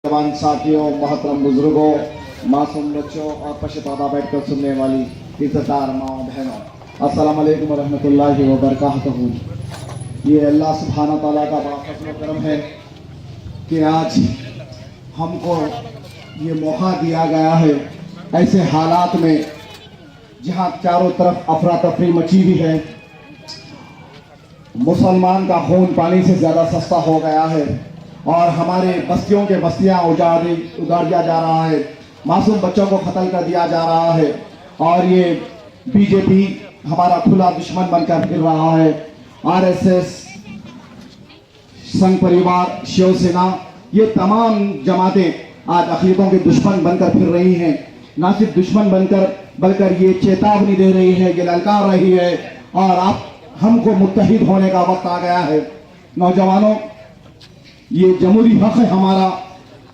जवान साथियों, मोहतरम बुजुर्गों, मासूम बच्चों और पशपादा बैठकर सुनने वाली इज्जतदार माओ बहनों, अस्सलाम वालेकुम रहमतुल्लाहि व बरकातहू। ये अल्लाह सुब्हानहू तआला का बड़ा फज़्ल व करम है कि आज हमको ये मौका दिया गया है ऐसे हालात में जहाँ चारों तरफ अफरा तफरी मची हुई है। मुसलमान का खून पानी से ज़्यादा सस्ता हो गया है और हमारे बस्तियों के बस्तियाँ उजाड़ दिया जा रहा है, मासूम बच्चों को कत्ल कर दिया जा रहा है और ये बीजेपी हमारा खुला दुश्मन बनकर फिर रहा है। आरएसएस, संघ परिवार, शिवसेना, ये तमाम जमातें आज अक़ीदों के दुश्मन बनकर फिर रही हैं। ना सिर्फ दुश्मन बनकर ये चेतावनी दे रही है, ये ललकार रही है और आप हमको मुत्तहिद होने का वक्त आ गया है। नौजवानों, ये जमहूरी हक है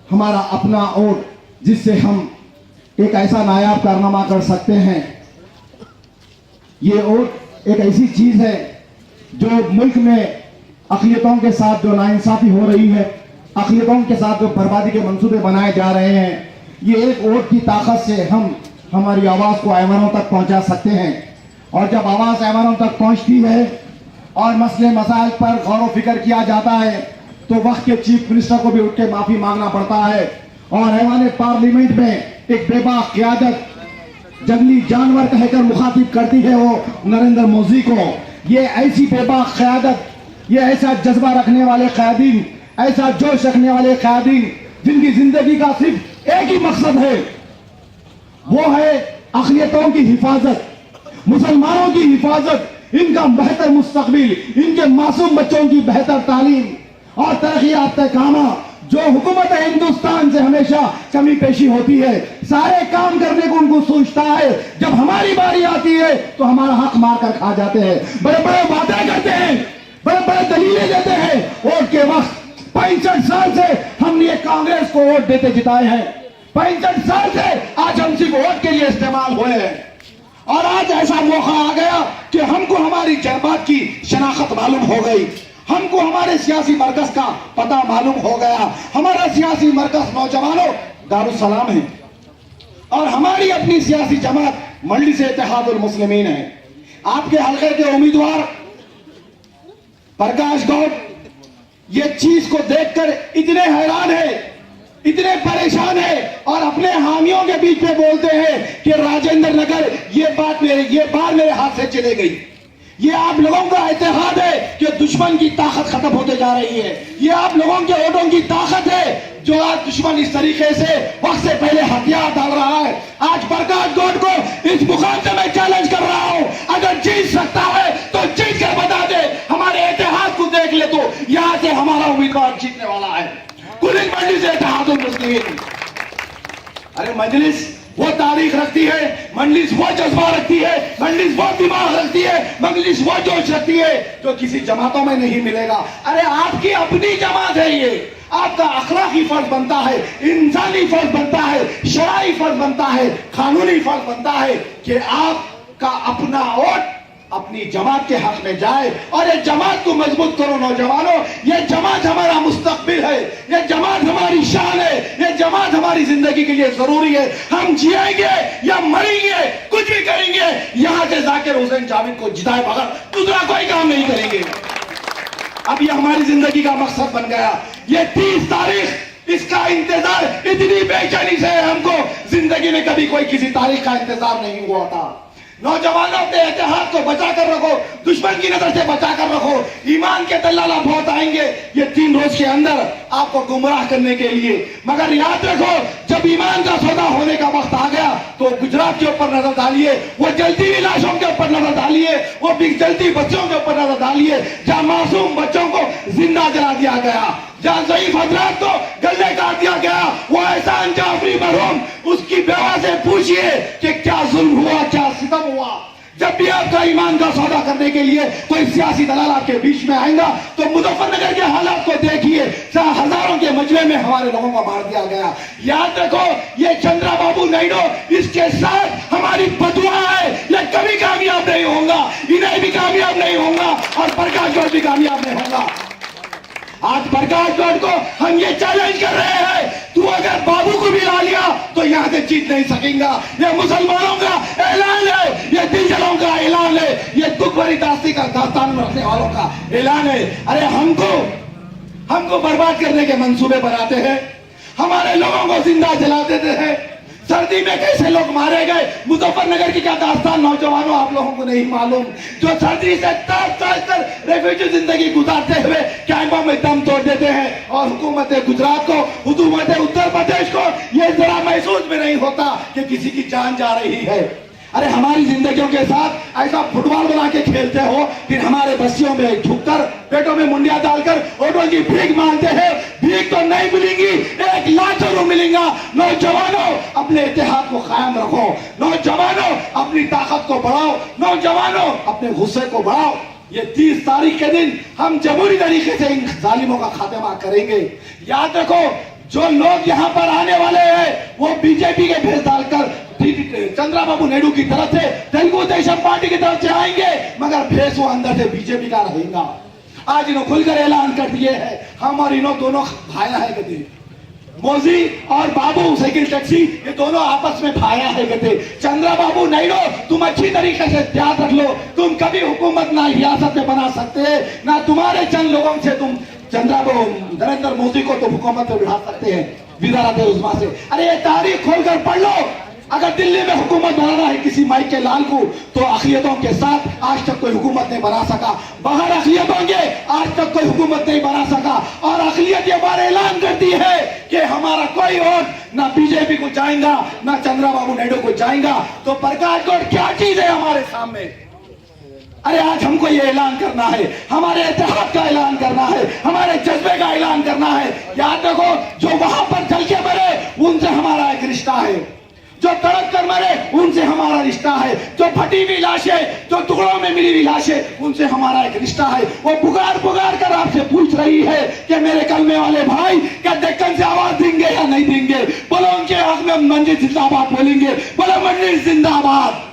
हमारा अपना वोट, जिससे हम एक ऐसा नायाब कारनामा कर सकते हैं। ये वोट एक ऐसी चीज है जो मुल्क में अक़लियतों के साथ जो नाइंसाफी हो रही है, अक़लियतों के साथ जो बर्बादी के मंसूबे बनाए जा रहे हैं, ये एक वोट की ताकत से हम हमारी आवाज़ को ऐवानों तक पहुंचा सकते हैं। और जब आवाज़ ऐवानों तक पहुंचती है और मसले मसाइल पर गौर व फिक्र किया जाता है तो वक्त के चीफ मिनिस्टर को भी उठ के माफ़ी मांगना पड़ता है। और ऐवान पार्लियामेंट में एक बेबाक क़यादत जंगली जानवर कहकर मुखातिब करती है वो नरेंद्र मोदी को। ये ऐसी बेबाक क़यादत, ये ऐसा जज्बा रखने वाले क़यादीन, ऐसा जोश रखने वाले क़यादीन जिनकी जिंदगी का सिर्फ एक ही मकसद है, वो है अक़लियतों की हिफाजत, मुसलमानों की हिफाजत, इनका बेहतर मुस्तकबिल, इनके मासूम बच्चों की बेहतर तालीम और तरक्की याफ्ता कामा। जो हुकूमत हिंदुस्तान से हमेशा कमी पेशी होती है, सारे काम करने को उनको सोचता है, जब हमारी बारी आती है तो हमारा हक मार कर खा जाते हैं, बड़े बड़े वादे करते हैं, बड़े बड़े दलीलें देते हैं। वोट के वक्त 65 साल से हमने कांग्रेस को वोट देते जिताए हैं, 65 साल से आज हम सिर्फ वोट के लिए इस्तेमाल हुए हैं। और आज ऐसा मौका आ गया कि हमको हमारी जमात की शनाख्त मालूम हो गई, हमको हमारे सियासी मरकज का पता मालूम हो गया। हमारा सियासी मरकज नौजवानों दारुस्सलाम है और हमारी अपनी सियासी जमात मजलिस इत्तेहादुल मुस्लिमीन है। आपके हल्के के उम्मीदवार प्रकाश गौड़ ये चीज को देखकर इतने हैरान है, इतने परेशान है और अपने हामियों के बीच में बोलते हैं कि राजेंद्र नगर ये बात मेरे हाथ से चले गई। ये आप लोगों का इत्तेहाद है कि दुश्मन की ताकत खत्म होते जा रही है। ये आप लोगों के वोटों की ताकत है जो आज दुश्मन इस तरीके से वक्त से पहले हथियार डाल रहा है। आज प्रकाश गौड़ को इस मुकाम से मैं चैलेंज कर रहा हूं, अगर जीत सकता है तो जीत कर बता दे। हमारे इत्तेहाद को देख ले तो यहां से हमारा उम्मीदवार जीतने वाला है। कुलिन मजलिस इत्तेहादुल मुस्लिमीन, अरे मजलिस वो तारीख रखती है, मजलिस वो जज्बा रखती है, मजलिस वो दिमाग रखती है, मजलिस वो जोश रखती है जो किसी जमातों में नहीं मिलेगा। अरे आपकी अपनी जमात है, ये आपका अखलाकी फर्ज बनता है, इंसानी फर्ज बनता है, शरई फर्ज बनता है, कानूनी फर्ज बनता है कि आपका अपना वोट अपनी जमात के हक में जाए और ये जमात को मजबूत करो। नौजवानों, ये जमात हमारा मुस्तकबिल है, ये जमात हमारी शान है, ये जमात हमारी जिंदगी के लिए जरूरी है। हम जिएंगे या मरेंगे, कुछ भी करेंगे, यहां से जाकिर हुसैन जावेद को जिताए बगैर दूसरा कोई काम नहीं करेंगे। अब ये हमारी जिंदगी का मकसद बन गया। ये 30 तारीख, इसका इंतजार इतनी बेचैनी से हमको जिंदगी में कभी कोई किसी तारीख का इंतजार नहीं हुआ था। नौजवानों, अपने इत्तेहाद को बचा कर रखो, दुश्मन की नजर से बचा कर रखो। ईमान के दलाला बहुत आएंगे ये 3 रोज के अंदर आपको गुमराह करने के लिए, मगर याद रखो जब ईमान का सौदा होने का वक्त आ गया तो गुजरात के ऊपर नजर डालिए, वो जलती हुई लाशों के ऊपर नजर डालिए, वो जलती बच्चों के ऊपर नजर डालिए, जहां मासूम बच्चों को जिंदा जला दिया गया, जहां ज़ईफ हज़रात को गले काट दिया गया। वो एहसान जाफरी मरहूम, उसकी बेवा से पूछिए कि क्या जुल्म हुआ, क्या सितम हुआ। जब भी आपका ईमान का सौदा करने के लिए कोई सियासी दलाल आपके बीच में आएगा तो मुजफ्फरनगर के हालात को देखिए, हजारों के मजमे में हमारे लोगों को मार दिया गया। याद रखो ये चंद्रा बाबू नायडू, इसके साथ हमारी बदुआ है, ये कभी कामयाब नहीं होगा, इन्हें भी कामयाब नहीं होगा और प्रकाश गौड़ भी कामयाब नहीं होगा। आज प्रकाश गौड़ को हम ये चैलेंज कर रहे हैं, तू जीत नहीं सकेगा। ये मुसलमानों का ऐलान है, ये दिलजलों का ऐलान है, ये दुख भरी दास्तान में रखने वालों का ऐलान है। अरे हमको बर्बाद करने के मंसूबे बनाते हैं, हमारे लोगों को जिंदा जला देते हैं। सर्दी में कैसे लोग मारे गए, मुजफ्फरनगर की क्या दास्तान नौजवानों आप लोगों को नहीं मालूम, जो सर्दी से तक रेफ्यूजी जिंदगी गुजारते हुए कैंपों में दम तोड़ देते हैं। और हुकूमत गुजरात को, हुकूमत उत्तर प्रदेश को यह जरा महसूस भी नहीं होता कि किसी की जान जा रही है। अरे हमारी जिंदगियों के साथ ऐसा फुटबॉल बना के खेलते हो, फिर हमारे बस्तियों में झुककर पेटों में मुंडिया डालकर ऑटो की भीख मांगते हैं। भीख तो नहीं मिलेगी, 1 लाख जरूर मिलेगा। नौजवानों अपने इतिहाद को कायम रखो, नौजवानों अपनी ताकत को बढ़ाओ, नौजवानों अपने गुस्से को बढ़ाओ। ये 30 तारीख के दिन हम जमहूरी तरीके से इन जालिमों का खात्मा करेंगे। याद रखो, जो लोग यहाँ पर आने वाले हैं वो बीजेपी के भेष डालकर चंद्रबाबू नायडू की तरफ से, तेलुगु देशम पार्टी की तरफ से आएंगे, मगर भेष वो अंदर से बीजेपी का रहेगा। आज इन्होंने खुलकर ऐलान कर दिए है, हम और इन्हों दोनों भाया है कहते, मोदी और बाबू साइकिल टैक्सी ये दोनों आपस में भाया है कहते। चंद्रबाबू नायडू तुम अच्छी तरीके से ध्यान रख लो, तुम कभी हुकूमत ना रियासत में बना सकते, ना तुम्हारे चंद लोगों से तुम चंद्रबाबू नरेंद्र मोदी को तो हुकूमत में बिठा सकते हैं विज़ारत उज़्मा से। अरे ये तारीख खोलकर पढ़ लो। अगर दिल्ली में हुकूमत बनाना है किसी माइक के लाल को, तो अक़लियतों के साथ आज तक कोई हुकूमत नहीं बना सका। बाहर अक़लियत होंगे, आज तक कोई हुकूमत नहीं बना सका। और अक़लियत ये बार ऐलान करती है कि हमारा कोई वोट ना बीजेपी को जाएगा, ना चंद्रबाबू नायडू को जाएगा। तो प्रकाश गौड़ क्या चीज है हमारे सामने? अरे आज हमको ये ऐलान करना है, हमारे इतिहाद का ऐलान करना है, हमारे जज्बे का ऐलान करना है। याद रखो, जो वहां पर जल के मरे उनसे हमारा एक रिश्ता है, जो तड़प कर मरे उनसे हमारा रिश्ता है, जो फटी हुई लाशें, जो टुकड़ों में मिली हुई लाशें, उनसे हमारा एक रिश्ता है। वो पुकार पुकार कर आपसे पूछ रही है कि मेरे कलमे वाले भाई क्या दक्कन से आवाज देंगे या नहीं देंगे? बोलो उनके हक में मंजिल जिंदाबाद बोलेंगे, बोलो मंजिल जिंदाबाद।